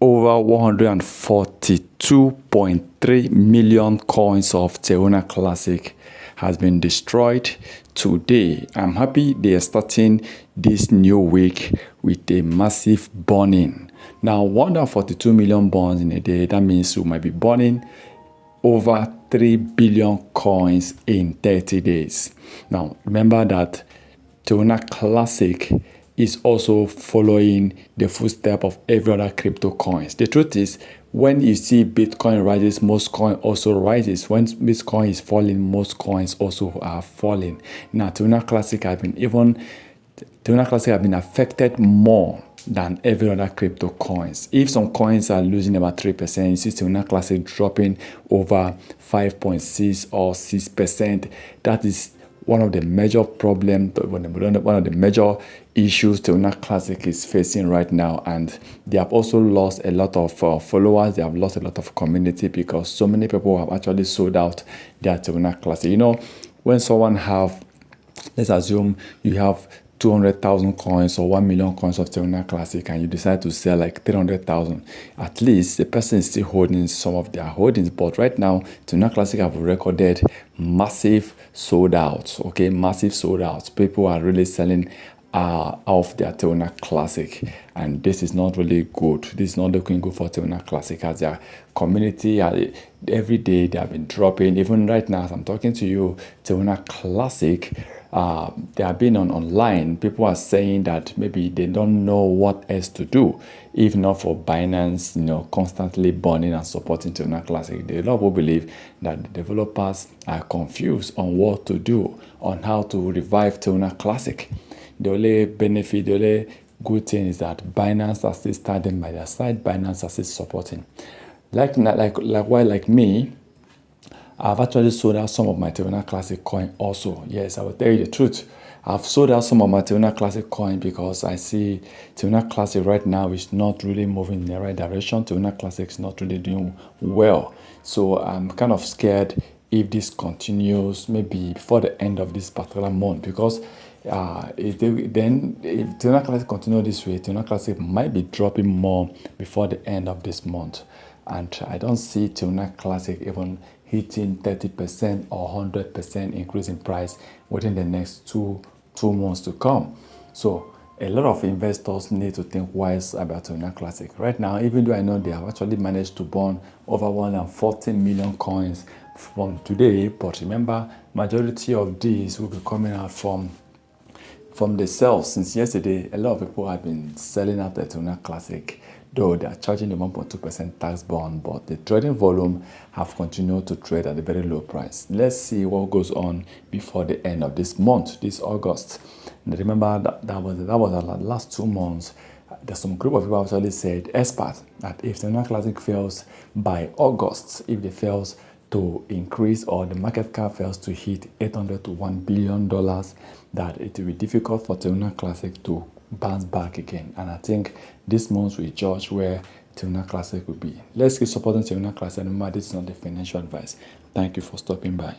over 142.3 million coins of Teona Classic has been destroyed today. I'm happy they are starting this new week with a massive burning. Now, 142 million burns in a day, that means we might be burning over 3 billion coins in 30 days. Now, remember that Teona Classic is also following the footstep of every other crypto coins. The truth is, when you see Bitcoin rises, most coin also rises. When Bitcoin is falling, most coins also are falling. Now, Teona Classic have been affected more than every other crypto coins. If some coins are losing about 3%, you see Teona Classic dropping over 5.6 or 6%. That is one of the major problems, one of the major issues Teona Classic is facing right now. And they have also lost a lot of followers. They have lost a lot of community because so many people have actually sold out their Teona Classic. You know, when someone have, let's assume you have 200,000 coins or 1 million coins of Teona Classic and you decide to sell like 300,000, at least the person is still holding some of their holdings. But right now, Teona Classic have recorded massive sold outs. Okay, massive sold outs. People are really selling off their Teona Classic, and this is not really good. This is not looking good for Teona Classic, as their community every day they have been dropping. Even right now as I'm talking to you, Teona Classic, they have been online. People are saying that maybe they don't know what else to do, if not for Binance, constantly burning and supporting Teona Classic. A lot of people believe that the developers are confused on what to do, on how to revive Teona Classic. The only benefit, the only good thing is that Binance are still standing by their side. Binance are still supporting. Like me, I've actually sold out some of my Teona Classic coin also. Yes, I will tell you the truth. I've sold out some of my Teona Classic coin because I see Teona Classic right now is not really moving in the right direction. Teona Classic is not really doing well. So I'm kind of scared if this continues maybe before the end of this particular month, because if Teona Classic continue this way, Teona Classic might be dropping more before the end of this month. And I don't see Teona Classic even hitting 30% or 100% increase in price within the next two months to come. So a lot of investors need to think wise about Teona Classic. Right now, even though I know they have actually managed to burn over 140 million coins from today, but remember, majority of these will be coming out from the sales. Since yesterday, a lot of people have been selling out the Teona Classic, though they are charging the 1.2% tax bond, but the trading volume have continued to trade at a very low price. Let's see what goes on before the end of this month, this August. And remember that was the last 2 months. There's some group of people actually said, experts, that if Teona Classic fails by August, if they fails to increase or the market cap fails to hit $800 to $1 billion, that it will be difficult for Teona Classic to bounce back again. And I think this month we judge where Teona Classic will be. Let's keep supporting Teona Classic. Remember, this is not a financial advice. Thank you for stopping by.